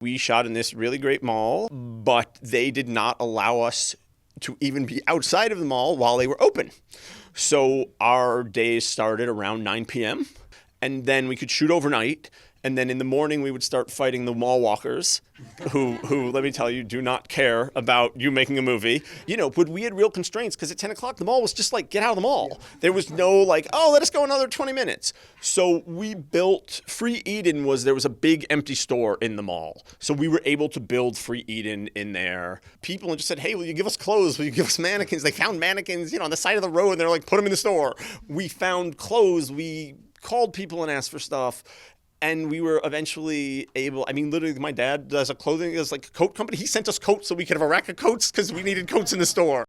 We shot in this really great mall, but they did not allow us to even be outside of the mall while they were open. So our days started around 9 p.m. and then we could shoot overnight. And then in the morning, we would start fighting the mall walkers who, let me tell you, do not care about you making a movie. But we had real constraints because at 10 o'clock, the mall was just like, get out of the mall. There was no like, oh, let us go another 20 minutes. So we built, Free Eden there was a big empty store in the mall. So we were able to build Free Eden in there. People just said, hey, will you give us clothes? Will you give us mannequins? They found mannequins, on the side of the road and they're like, put them in the store. We found clothes. We called people and asked for stuff. And we were eventually able, literally my dad does a coat company. He sent us coats so we could have a rack of coats because we needed coats in the store.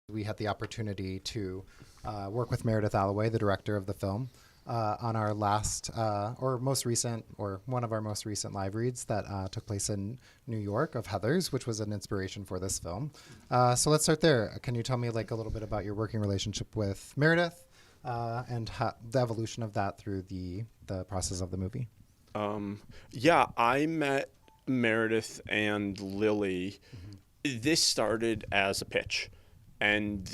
We had the opportunity to work with Meredith Alloway, the director of the film, on our last one of our most recent live reads that took place in New York of Heathers, which was an inspiration for this film. So let's start there. Can you tell me a little bit about your working relationship with Meredith and the evolution of that through the process of the movie? I met Meredith and Lili. Mm-hmm. This started as a pitch, and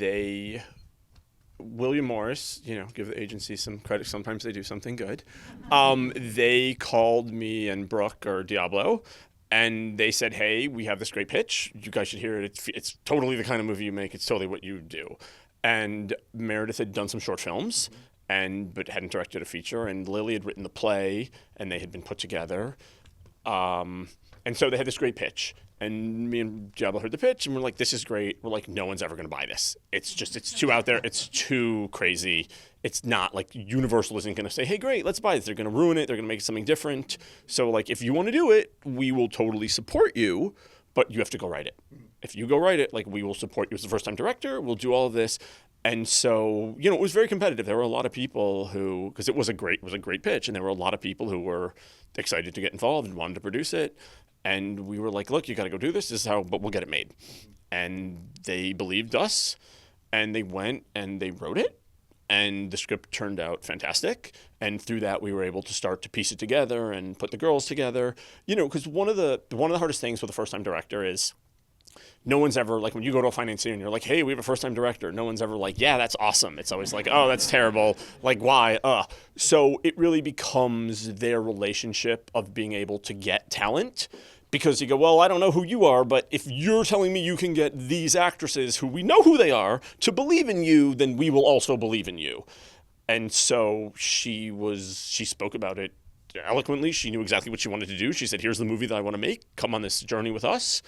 William Morris, give the agency some credit. Sometimes they do something good. They called me and Brooke or Diablo, and they said, hey, we have this great pitch. You guys should hear it. It's totally the kind of movie you make. It's totally what you do. And Meredith had done some short films, but hadn't directed a feature. And Lili had written the play, and they had been put together. And so they had this great pitch. And me and Diablo heard the pitch, and we're like, this is great. We're like, no one's ever going to buy this. It's too out there. It's too crazy. It's not like Universal isn't going to say, hey, great, let's buy this. They're going to ruin it. They're going to make something different. So like, if you want to do it, we will totally support you, but you have to go write it. If you go write it, like, we will support you as a first-time director. We'll do all of this. And so, it was very competitive. There were a lot of people because it was a great pitch, and there were a lot of people who were excited to get involved and wanted to produce it. And we were like, look, you got to go do this. This is how, but we'll get it made. And they believed us, and they went and they wrote it, and the script turned out fantastic. And through that, we were able to start to piece it together and put the girls together. Because one of the hardest things with a first-time director is no one's ever, like, when you go to a financier and you're like, hey, we have a first-time director, no one's ever like, yeah, that's awesome. It's always like, oh, that's terrible. Like, why? So it really becomes their relationship of being able to get talent, because you go, well, I don't know who you are, but if you're telling me you can get these actresses who we know who they are to believe in you, then we will also believe in you. And so she spoke about it eloquently. She knew exactly what she wanted to do. She said, here's the movie that I want to make. Come on this journey with us.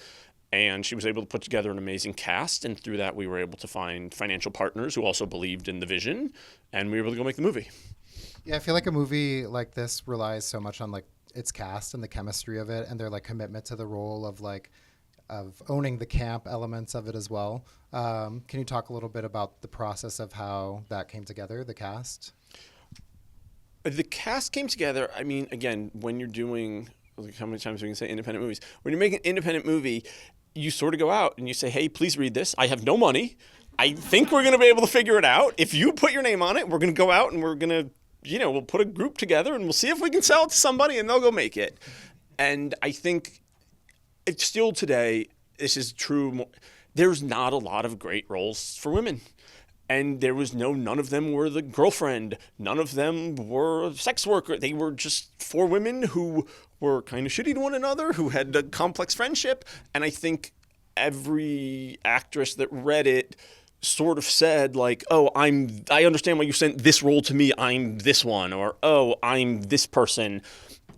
And she was able to put together an amazing cast, and through that we were able to find financial partners who also believed in the vision, and we were able to go make the movie. Yeah, I feel like a movie like this relies so much on its cast and the chemistry of it, and their commitment to the role of owning the camp elements of it as well. Can you talk a little bit about the process of how that came together, the cast? The cast came together, again, when you're doing, how many times we can say independent movies? When you make an independent movie, you sort of go out and you say, hey, please read this. I have no money. I think we're going to be able to figure it out. If you put your name on it, we're going to go out and we're going to, we'll put a group together and we'll see if we can sell it to somebody and they'll go make it. And I think it's still today, this is true. There's not a lot of great roles for women. And there was none of them were the girlfriend. None of them were a sex worker. They were just four women who were kind of shitty to one another, who had a complex friendship. And I think every actress that read it sort of said like, oh, I understand why you sent this role to me. I'm this one. Or, oh, I'm this person.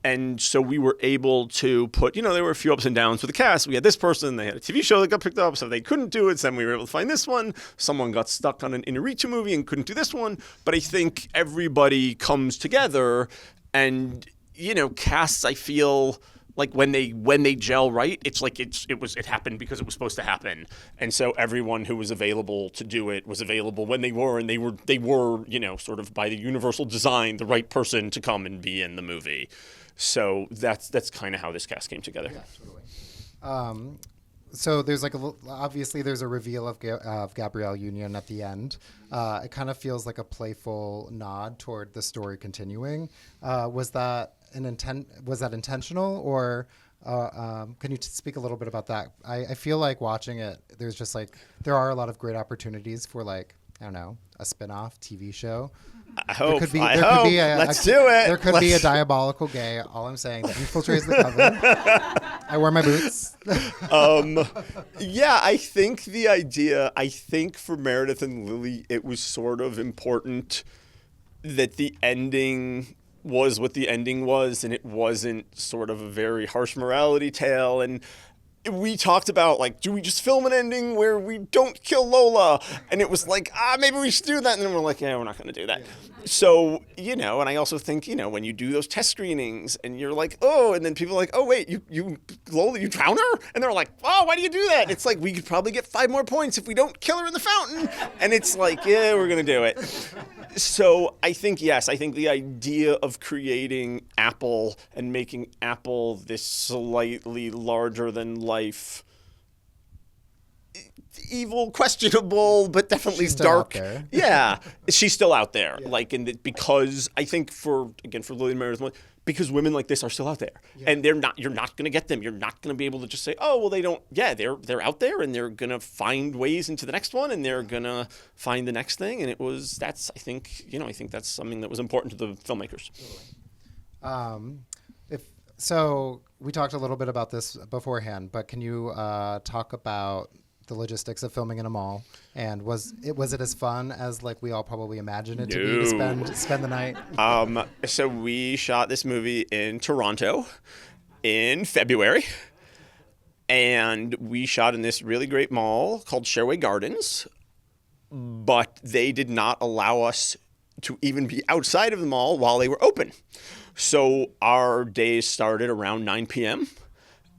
And so we were able to put, there were a few ups and downs with the cast. We had this person, they had a TV show that got picked up, so they couldn't do it. So then we were able to find this one. Someone got stuck on an Inarritu movie and couldn't do this one. But I think everybody comes together, and, casts, I feel like when they gel right, it's like it happened because it was supposed to happen. And so everyone who was available to do it was available when they were, and they were, sort of by the universal design, the right person to come and be in the movie. So that's kind of how this cast came together. Yeah, totally. So there's like obviously there's a reveal of Gabrielle Union at the end. It kind of feels like a playful nod toward the story continuing. Was that Was that intentional, or can you speak a little bit about that? I feel like watching it, there's just like there are a lot of great opportunities for like I don't know, a spin-off TV show. I hope. Could be Let's do it. There could be a diabolical gay. All I'm saying that infiltrates the Coven. I wear my boots. Yeah, I think the idea. I think for Meredith and Lili, it was sort of important that the ending was what the ending was, and it wasn't sort of a very harsh morality tale. And we talked about, like, do we just film an ending where we don't kill Lola? And it was like, maybe we should do that. And then we're like, yeah, we're not going to do that. Yeah. So, and I also think, when you do those test screenings and you're like, oh, and then people are like, oh, wait, you Lola, you drown her? And they're like, oh, why do you do that? And it's like, we could probably get 5 more points if we don't kill her in the fountain. And it's like, yeah, we're going to do it. So I think the idea of creating Apple and making Apple this slightly larger than life, evil, questionable, but definitely dark. Yeah, she's still out there. Yeah. Because I think for Lili and Meredith, because women like this are still out there, and you're not going to get them. You're not going to be able to just say, oh, well, they don't. Yeah, they're out there, and they're going to find ways into the next one, and they're going to find the next thing. And I think that's something that was important to the filmmakers. So we talked a little bit about this beforehand, but can you talk about the logistics of filming in a mall, and was it as fun as like we all probably imagined it to be to spend the night? So we shot this movie in Toronto in February, and we shot in this really great mall called Sherway Gardens, but they did not allow us to even be outside of the mall while they were open. So our days started around 9 p.m.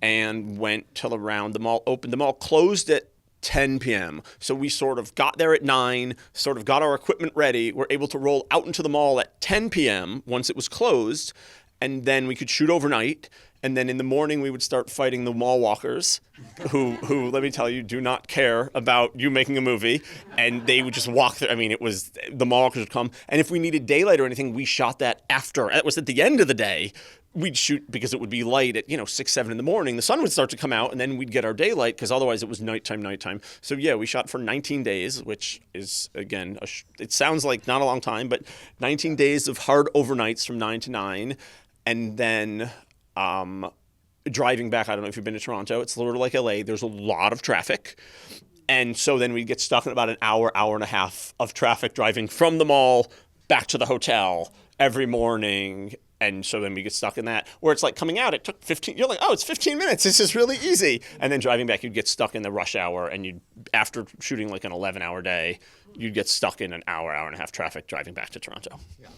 and went till around the mall opened. The mall closed at 10 p.m. So we sort of got there at 9, sort of got our equipment ready. We're able to roll out into the mall at 10 p.m. once it was closed, and then we could shoot overnight. And then in the morning, we would start fighting the mall walkers who, let me tell you, do not care about you making a movie. And they would just walk there. I mean, it was the mall walkers would come. And if we needed daylight or anything, we shot that after. That was at the end of the day. We'd shoot because it would be light at, 6, 7 in the morning. The sun would start to come out, and then we'd get our daylight because otherwise it was nighttime. So, yeah, we shot for 19 days, which is, again, it sounds like not a long time, but 19 days of hard overnights from 9 to 9. And then driving back, I don't know if you've been to Toronto, it's sort of like LA. There's a lot of traffic. And so then we'd get stuck in about an hour and a half of traffic driving from the mall back to the hotel every morning. And so then we get stuck in that, where it's like coming out, it took 15, you're like, oh, it's 15 minutes. This is really easy. And then driving back, you'd get stuck in the rush hour. And after shooting like an 11-hour day, you'd get stuck in an hour and a half traffic driving back to Toronto. Yeah.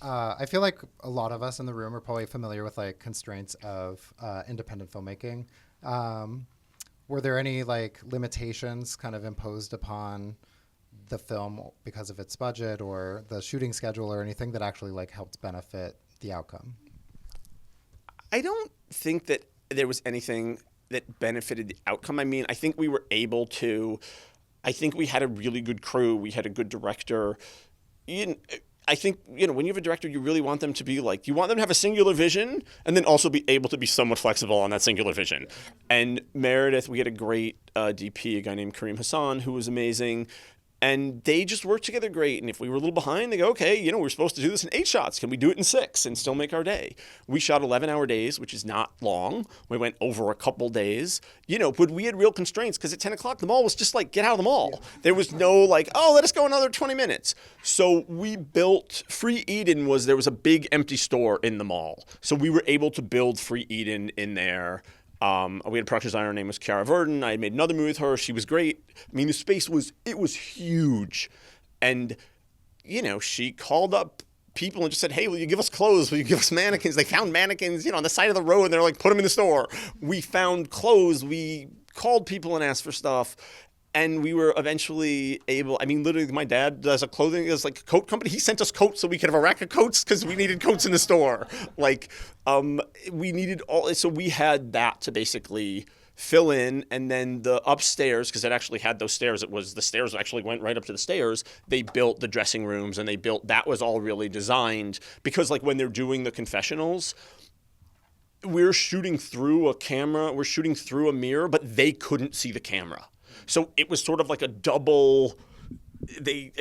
I feel like a lot of us in the room are probably familiar with like constraints of independent filmmaking. Were there any like limitations kind of imposed upon the film because of its budget or the shooting schedule or anything that actually like helped benefit the outcome? I don't think that there was anything that benefited the outcome. I mean, I think we were able to, I think we had a really good crew. We had a good director. I think, when you have a director, you really want them to be like, you want them to have a singular vision and then also be able to be somewhat flexible on that singular vision. And Meredith, we had a great DP, a guy named Kareem Hassan, who was amazing. And they just worked together great. And if we were a little behind, they go, okay, we're supposed to do this in 8 shots. Can we do it in 6 and still make our day? We shot 11-hour days, which is not long. We went over a couple days, but we had real constraints because at 10 o'clock, the mall was just like, get out of the mall. Yeah. There was no like, oh, let us go another 20 minutes. So we built, Free Eden there was a big empty store in the mall. So we were able to build Free Eden in there. We had a production designer, her name was Kiara Verdon. I made another movie with her. She was great. I mean, the space was huge. And, she called up people and just said, hey, will you give us clothes? Will you give us mannequins? They found mannequins, on the side of the road, and they're like, put them in the store. We found clothes. We called people and asked for stuff. And we were eventually able, literally my dad does a coat company. He sent us coats so we could have a rack of coats because we needed coats in the store. We needed so we had that to basically fill in, and then the upstairs, because it actually had those stairs, the stairs actually went right up to the stairs. They built the dressing rooms, and that was all really designed because like when they're doing the confessionals, we're shooting through a mirror, but they couldn't see the camera. So it was sort of like a double. They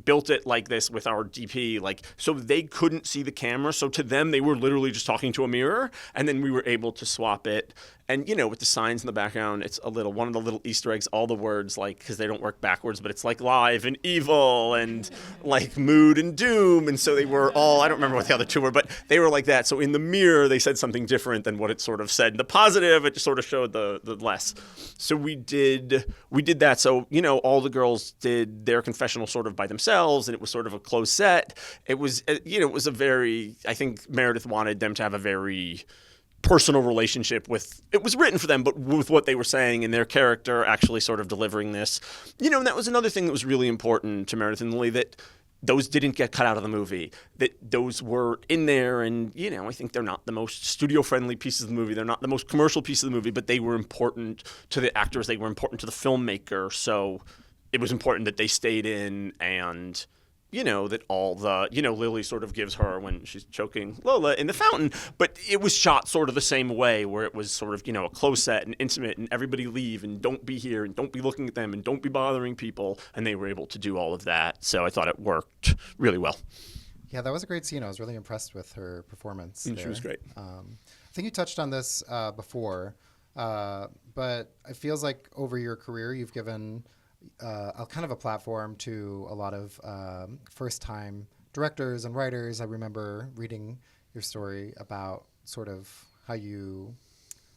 built it like this with our DP, so they couldn't see the camera. So to them, they were literally just talking to a mirror, and then we were able to swap it. And with the signs in the background, it's one of the little Easter eggs. All the words, because they don't work backwards, but it's like live and evil and like mood and doom. And so they were all, I don't remember what the other two were, but they were like that. So in the mirror, they said something different than what it sort of said. In the positive, it just sort of showed the less. So we did that. So all the girls did their confessional sort of by themselves, and it was sort of a closed set. It was it was a very, I think Meredith wanted them to have a very personal relationship with, it was written for them, but with what they were saying and their character actually sort of delivering this. And that was another thing that was really important to Meredith and Lili, that those didn't get cut out of the movie, that those were in there. And, I think they're not the most studio-friendly pieces of the movie. They're not the most commercial piece of the movie, but they were important to the actors. They were important to the filmmaker. So it was important that they stayed in, and that all the, Lili sort of gives her when she's choking Lola in the fountain, but it was shot sort of the same way, where it was sort of, a close set and intimate, and everybody leave and don't be here and don't be looking at them and don't be bothering people. And they were able to do all of that. So I thought it worked really well. Yeah, that was a great scene. I was really impressed with her performance. And she was great. I think you touched on this before, but it feels like over your career, you've given a kind of a platform to a lot of first-time directors and writers. I remember reading your story about sort of how you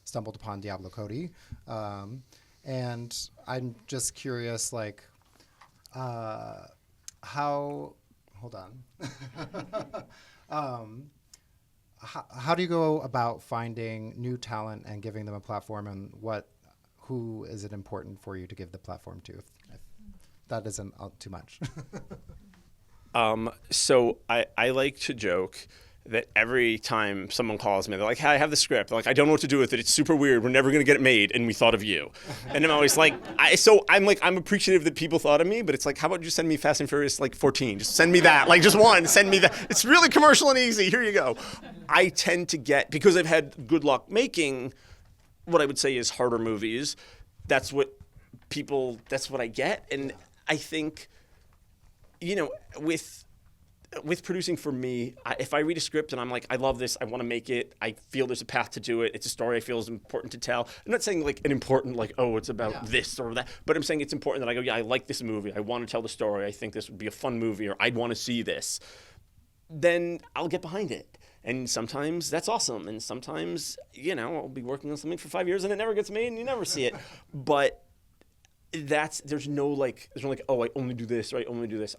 stumbled upon Diablo Cody, and I'm just curious, how. Hold on. How do you go about finding new talent and giving them a platform, and who is it important for you to give the platform to? That isn't too much. So I like to joke that every time someone calls me, they're like, "Hey, I have the script." They're like, "I don't know what to do with it. It's super weird. We're never going to get it made, and we thought of you." And I'm always like, I'm appreciative that people thought of me, but it's like, how about you send me Fast and Furious 14? Just send me that. Just one. Send me that. It's really commercial and easy. Here you go. I tend to get, because I've had good luck making what I would say is harder movies, that's what I get. And I think, with producing for me, if I read a script and I'm like, I love this, I want to make it, I feel there's a path to do it, it's a story I feel is important to tell. I'm not saying an important, it's about this or that, but I'm saying it's important that I go, yeah, I like this movie, I want to tell the story, I think this would be a fun movie, or I'd want to see this. Then I'll get behind it. And sometimes that's awesome. And sometimes, I'll be working on something for 5 years and it never gets made and you never see it. But there's no oh, I only do this, or I only do this.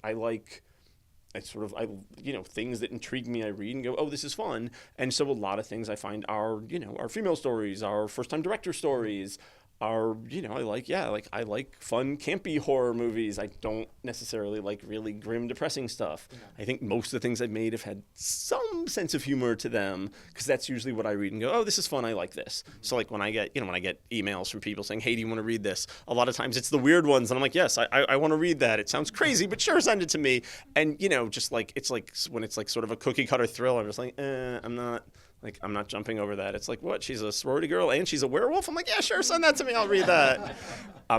Things that intrigue me, I read and go, oh, this is fun. And so a lot of things I find are, our female stories, our first-time director stories, are, I like fun, campy horror movies. I don't necessarily like really grim, depressing stuff. Yeah. I think most of the things I've made have had some sense of humor to them, because that's usually what I read and go, oh, this is fun, I like this. So when I get emails from people saying, hey, do you want to read this? A lot of times it's the weird ones, and I'm like, yes, I want to read that. It sounds crazy, but sure, send it to me. And, it's when it's sort of a cookie cutter thriller, I'm just like, I'm not jumping over that. It's like, what? She's a sorority girl and she's a werewolf? I'm like, yeah, sure, send that to me. I'll read that.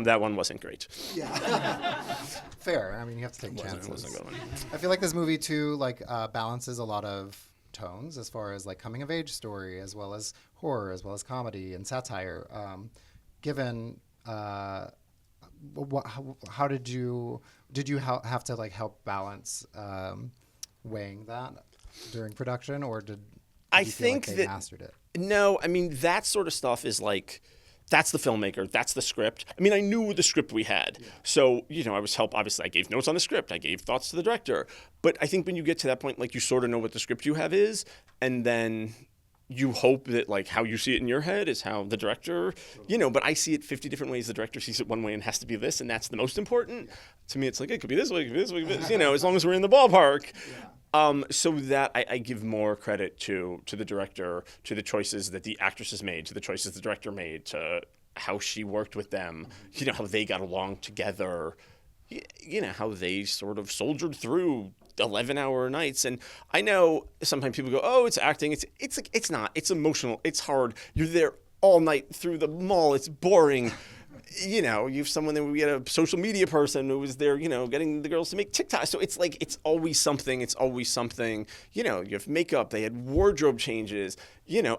That one wasn't great. Yeah. Fair. I mean, you have to take chances. It wasn't a good one. I feel like this movie, too, balances a lot of tones as far as, coming-of-age story, as well as horror, as well as comedy and satire. How did you have to, help balance weighing that during production, or did I you think feel like they mastered it? No, I mean, that sort of stuff is that's the filmmaker, that's the script. I mean, I knew the script we had. Yeah. So, I was obviously I gave notes on the script, I gave thoughts to the director. But I think when you get to that point, you sort of know what the script you have is, and then you hope that how you see it in your head is how the director, but I see it 50 different ways. The director sees it one way and has to be this, and that's the most important. Yeah. To me, it's it could be this way, it could be this way, it could be this, as long as we're in the ballpark. Yeah. So that I give more credit to the director, to the choices that the actress has made, to the choices the director made, to how she worked with them, how they got along together, how they sort of soldiered through 11-hour nights. And I know sometimes people go, oh, it's acting. It's not. It's emotional. It's hard. You're there all night through the mall. It's boring. You have someone that we had a social media person who was there, getting the girls to make TikTok. So it's like, it's always something. You have makeup. They had wardrobe changes.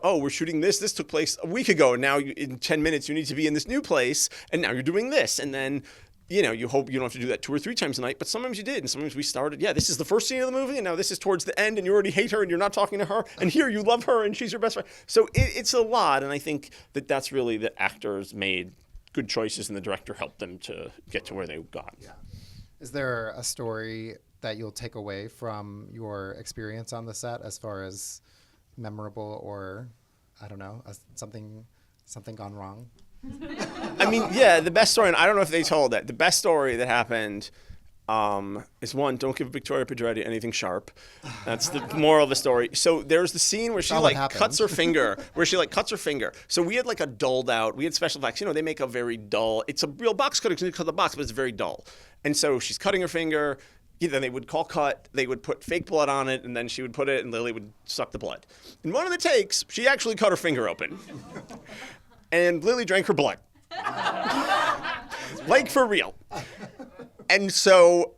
Oh, we're shooting this. This took place a week ago. And now in 10 minutes, you need to be in this new place. And now you're doing this. And then, you hope you don't have to do that 2 or 3 times a night, but sometimes you did. And sometimes we started, this is the first scene of the movie, and now this is towards the end, and you already hate her, and you're not talking to her, and here you love her, and she's your best friend. So it's a lot, and I think that's really the actors made good choices, and the director helped them to get to where they got. Yeah. Is there a story that you'll take away from your experience on the set as far as memorable or, I don't know, something gone wrong? I mean, the best story, and I don't know if they told that, the best story that happened is one, don't give Victoria Pedretti anything sharp. That's the moral of the story. So there's the scene where she cuts her finger, So we had a dulled out, we had special effects. They make a very dull, it's a real box cutter because you cut the box, but it's very dull. And so she's cutting her finger. Then they would call cut, they would put fake blood on it, and then she would put it, and Lili would suck the blood. In one of the takes, she actually cut her finger open. And Lili drank her blood. For real. And so,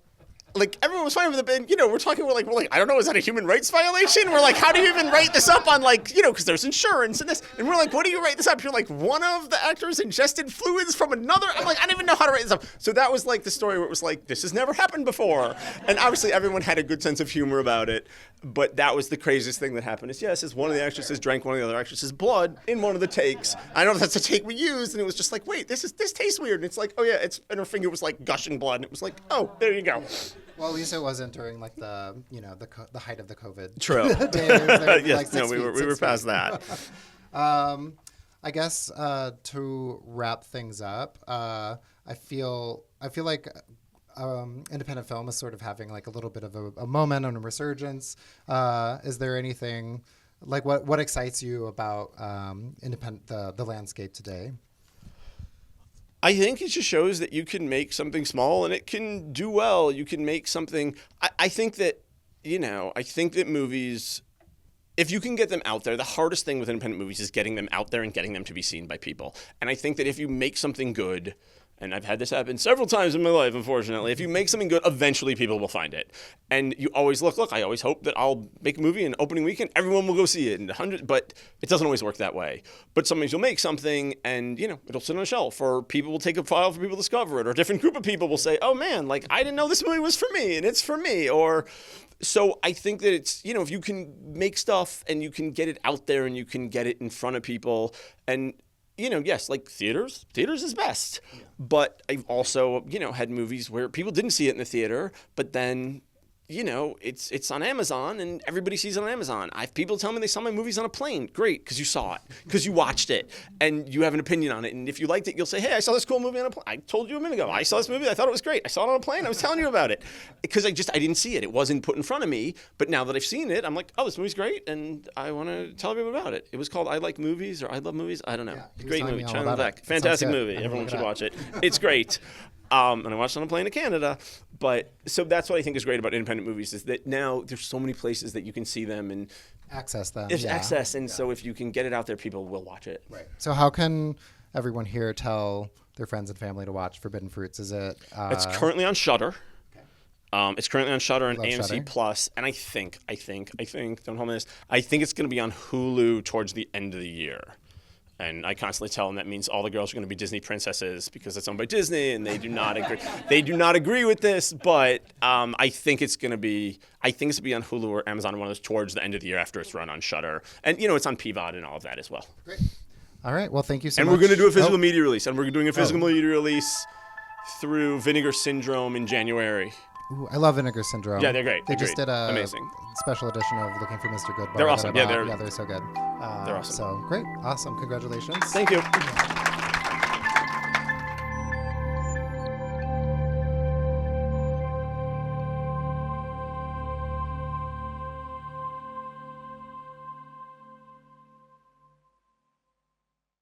everyone was fine with it, but, we're talking, we're like, I don't know, is that a human rights violation? We're like, how do you even write this up on, because there's insurance and this. And we're like, what do you write this up? You're like, one of the actors ingested fluids from another. I'm like, I don't even know how to write this up. So that was the story where it was like, this has never happened before. And obviously everyone had a good sense of humor about it. But that was the craziest thing that happened is one of the actresses drank one of the other actresses' blood in one of the takes. I don't know if that's a take we used. And it was just like, wait, this tastes weird. And it's like, oh yeah, and her finger was gushing blood. And it was like, oh, there you go. Well, at least it wasn't during the height of the COVID. True. Yes, no, we were past that. I guess to wrap things up, I feel like independent film is sort of having a little bit of a moment and a resurgence. Is there anything what excites you about the landscape today? I think it just shows that you can make something small and it can do well. You can make something. I think that, movies, if you can get them out there, the hardest thing with independent movies is getting them out there and getting them to be seen by people. And I think that if you make something good, and I've had this happen several times in my life, unfortunately, if you make something good, eventually people will find it. And you always I always hope that I'll make a movie and opening weekend, everyone will go see it, but it doesn't always work that way. But sometimes you'll make something and, it'll sit on a shelf, or people will take a file for people to discover it, or a different group of people will say, oh man, I didn't know this movie was for me, and it's for me, So I think that it's, if you can make stuff and you can get it out there and you can get it in front of people, and yes, theaters is best. Yeah. But I've also, had movies where people didn't see it in the theater, but then, it's on Amazon and everybody sees it on Amazon. I have people tell me they saw my movies on a plane. Great, because you saw it, because you watched it, and you have an opinion on it. And if you liked it, you'll say, hey, I saw this cool movie on a plane. I told you a minute ago, I saw this movie, I thought it was great. I saw it on a plane, I was telling you about it. Because I didn't see it. It wasn't put in front of me. But now that I've seen it, I'm like, oh, this movie's great, and I want to tell everyone about it. It was called I Like Movies, or I Love Movies. I don't know. Yeah, great movie. China Back. Fantastic movie. Everyone should watch it. It's great. And I watched it on a plane to Canada. But so that's what I think is great about independent movies, is that now there's so many places that you can see them and access them. There's access. And so if you can get it out there, people will watch it. Right. So how can everyone here tell their friends and family to watch Forbidden Fruits? Is it? It's currently on Shudder. It's currently on Shudder and AMC Shudder. Plus, and I think, don't hold me this, I think it's going to be on Hulu towards the end of the year. And I constantly tell them that means all the girls are going to be Disney princesses because it's owned by Disney, and they do not agree. They do not agree with this, but I think it's going to be. I think it's going to be on Hulu or Amazon, one of those towards the end of the year after it's run on Shudder, and it's on PVOD and all of that as well. Great. All right. Well, thank you so much. And we're going to do a physical media release, and we're doing a physical media release through Vinegar Syndrome in January. Ooh, I love Vinegar Syndrome. Yeah, they're great. They just did a amazing special edition of Looking for Mr. Goodbar. They're awesome. Yeah, they're so good. They're awesome. So great. Awesome. Congratulations. Thank you.